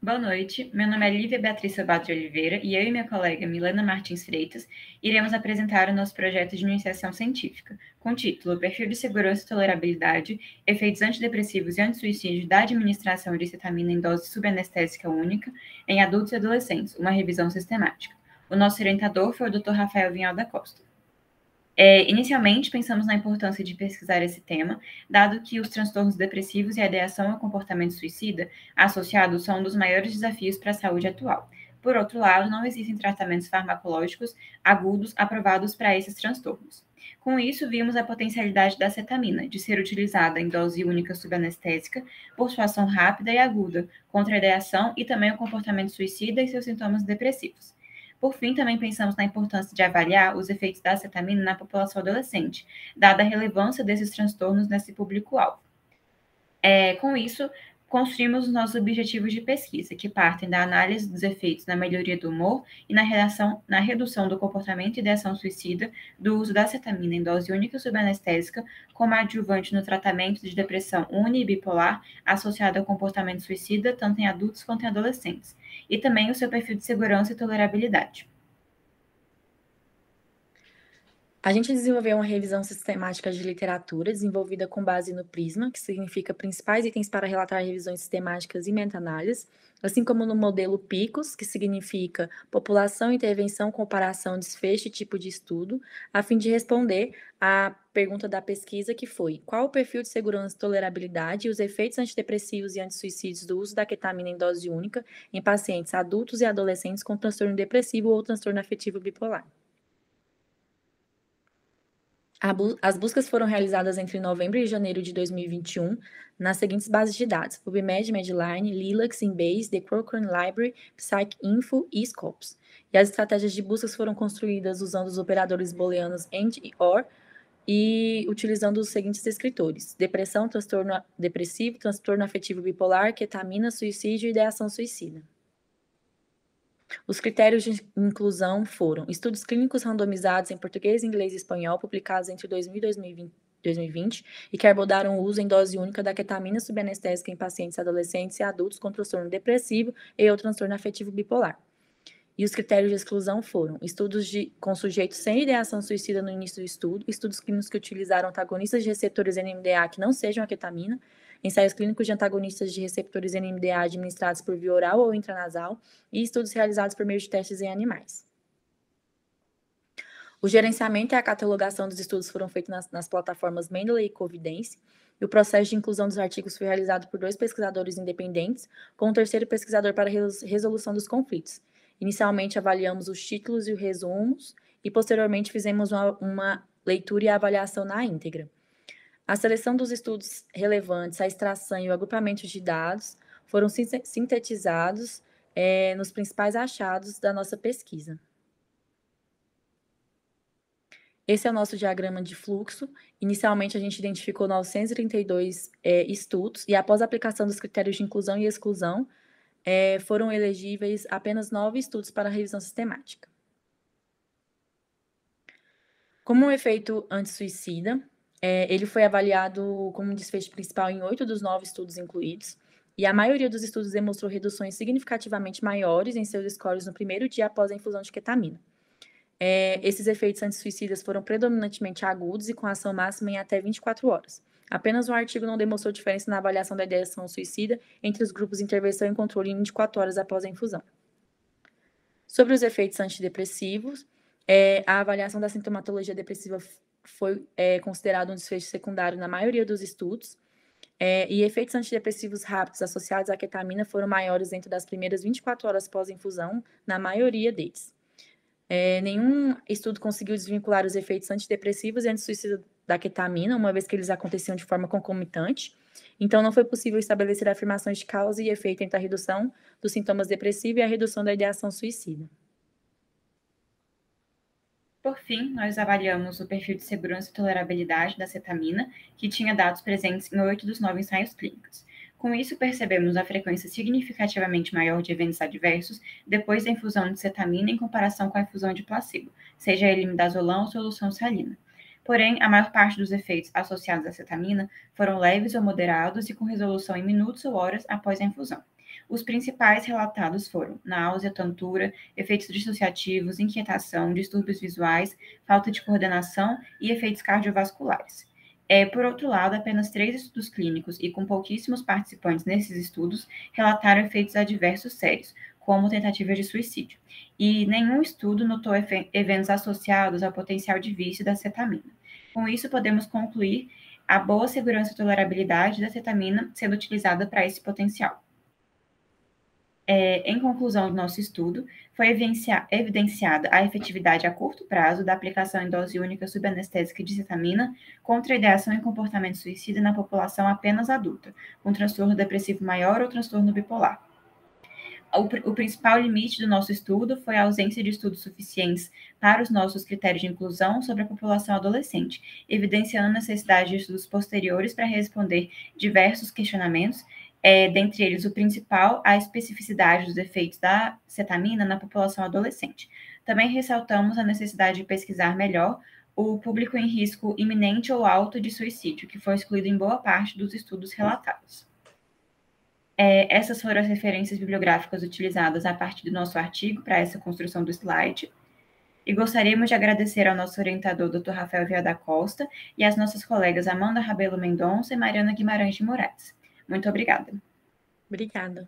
Boa noite, meu nome é Lívia Beatriz Sabato de Oliveira e eu e minha colega Milena Martins Freitas iremos apresentar o nosso projeto de iniciação científica, com o título Perfil de Segurança e Tolerabilidade, Efeitos Antidepressivos e Antisuicídio da Administração de Cetamina em Dose Subanestésica Única em Adultos e Adolescentes, uma revisão sistemática. O nosso orientador foi o Dr. Rafael Vinhal da Costa. Inicialmente, pensamos na importância de pesquisar esse tema, dado que os transtornos depressivos e a ideação ao comportamento suicida associados são um dos maiores desafios para a saúde atual. Por outro lado, não existem tratamentos farmacológicos agudos aprovados para esses transtornos. Com isso, vimos a potencialidade da cetamina, de ser utilizada em dose única subanestésica, por sua ação rápida e aguda, contra a ideação e também o comportamento suicida e seus sintomas depressivos. Por fim, também pensamos na importância de avaliar os efeitos da acetamina na população adolescente, dada a relevância desses transtornos nesse público-alvo. Com isso, construímos os nossos objetivos de pesquisa, que partem da análise dos efeitos na melhoria do humor e na redução do comportamento e da ação suicida do uso da acetamina em dose única subanestésica como adjuvante no tratamento de depressão unibipolar associada ao comportamento suicida, tanto em adultos quanto em adolescentes, e também o seu perfil de segurança e tolerabilidade. A gente desenvolveu uma revisão sistemática de literatura desenvolvida com base no PRISMA, que significa Principais Itens para Relatar Revisões Sistemáticas e Meta-análises, assim como no modelo PICOS, que significa População, Intervenção, Comparação, Desfecho e Tipo de Estudo, a fim de responder à pergunta da pesquisa que foi: qual o perfil de segurança e tolerabilidade e os efeitos antidepressivos e antisuicídios do uso da ketamina em dose única em pacientes adultos e adolescentes com transtorno depressivo ou transtorno afetivo bipolar. As buscas foram realizadas entre novembro e janeiro de 2021 nas seguintes bases de dados: PubMed, Medline, Lilac, Embase, The Cochrane Library, PsycInfo e Scopus. E as estratégias de buscas foram construídas usando os operadores booleanos AND e OR e utilizando os seguintes descritores: depressão, transtorno depressivo, transtorno afetivo bipolar, ketamina, suicídio e ideação suicida. Os critérios de inclusão foram estudos clínicos randomizados em português, inglês e espanhol, publicados entre 2000 e 2020, e que abordaram o uso em dose única da ketamina subanestésica em pacientes adolescentes e adultos com transtorno depressivo e ou transtorno afetivo bipolar. E os critérios de exclusão foram estudos com sujeitos sem ideação suicida no início do estudo, estudos clínicos que utilizaram antagonistas de receptores NMDA que não sejam a ketamina, ensaios clínicos de antagonistas de receptores NMDA administrados por via oral ou intranasal e estudos realizados por meio de testes em animais. O gerenciamento e a catalogação dos estudos foram feitos nas plataformas Mendeley e Covidence, e o processo de inclusão dos artigos foi realizado por 2 pesquisadores independentes, com um terceiro pesquisador para a resolução dos conflitos. Inicialmente, avaliamos os títulos e os resumos, e posteriormente fizemos uma leitura e avaliação na íntegra. A seleção dos estudos relevantes, a extração e o agrupamento de dados foram sintetizados nos principais achados da nossa pesquisa. Esse é o nosso diagrama de fluxo. Inicialmente, a gente identificou 932 estudos, e após a aplicação dos critérios de inclusão e exclusão, foram elegíveis apenas 9 estudos para a revisão sistemática. Como um efeito antissuicida, ele foi avaliado como um desfecho principal em 8 dos 9 estudos incluídos, e a maioria dos estudos demonstrou reduções significativamente maiores em seus scores no primeiro dia após a infusão de ketamina. Esses efeitos antisuicidas foram predominantemente agudos e com ação máxima em até 24 horas. Apenas um artigo não demonstrou diferença na avaliação da ideação suicida entre os grupos de intervenção e controle em 24 horas após a infusão. Sobre os efeitos antidepressivos, a avaliação da sintomatologia depressiva foi considerado um desfecho secundário na maioria dos estudos, e efeitos antidepressivos rápidos associados à ketamina foram maiores dentro das primeiras 24 horas após a infusão, na maioria deles. Nenhum estudo conseguiu desvincular os efeitos antidepressivos e antisuicida da ketamina, uma vez que eles aconteciam de forma concomitante. Então, não foi possível estabelecer afirmações de causa e efeito entre a redução dos sintomas depressivos e a redução da ideação suicida. Por fim, nós avaliamos o perfil de segurança e tolerabilidade da cetamina, que tinha dados presentes em 8 dos 9 ensaios clínicos. Com isso, percebemos a frequência significativamente maior de eventos adversos depois da infusão de cetamina em comparação com a infusão de placebo, seja ele midazolam ou solução salina. Porém, a maior parte dos efeitos associados à cetamina foram leves ou moderados e com resolução em minutos ou horas após a infusão. Os principais relatados foram náusea, tontura, efeitos dissociativos, inquietação, distúrbios visuais, falta de coordenação e efeitos cardiovasculares. Por outro lado, apenas 3 estudos clínicos e com pouquíssimos participantes nesses estudos relataram efeitos adversos sérios, como tentativa de suicídio. E nenhum estudo notou eventos associados ao potencial de vício da cetamina. Com isso, podemos concluir a boa segurança e tolerabilidade da cetamina sendo utilizada para esse potencial. Em conclusão do nosso estudo, foi evidenciada a efetividade a curto prazo da aplicação em dose única subanestésica de cetamina contra a ideação e comportamento suicida na população apenas adulta, com transtorno depressivo maior ou transtorno bipolar. O principal limite do nosso estudo foi a ausência de estudos suficientes para os nossos critérios de inclusão sobre a população adolescente, evidenciando a necessidade de estudos posteriores para responder diversos questionamentos, dentre eles o principal, a especificidade dos efeitos da cetamina na população adolescente. Também ressaltamos a necessidade de pesquisar melhor o público em risco iminente ou alto de suicídio, que foi excluído em boa parte dos estudos relatados. Essas foram as referências bibliográficas utilizadas a partir do nosso artigo para essa construção do slide. E gostaríamos de agradecer ao nosso orientador, Dr. Rafael Vieira da Costa, e às nossas colegas Amanda Rabelo Mendonça e Mariana Guimarães de Moraes. Muito obrigada. Obrigada.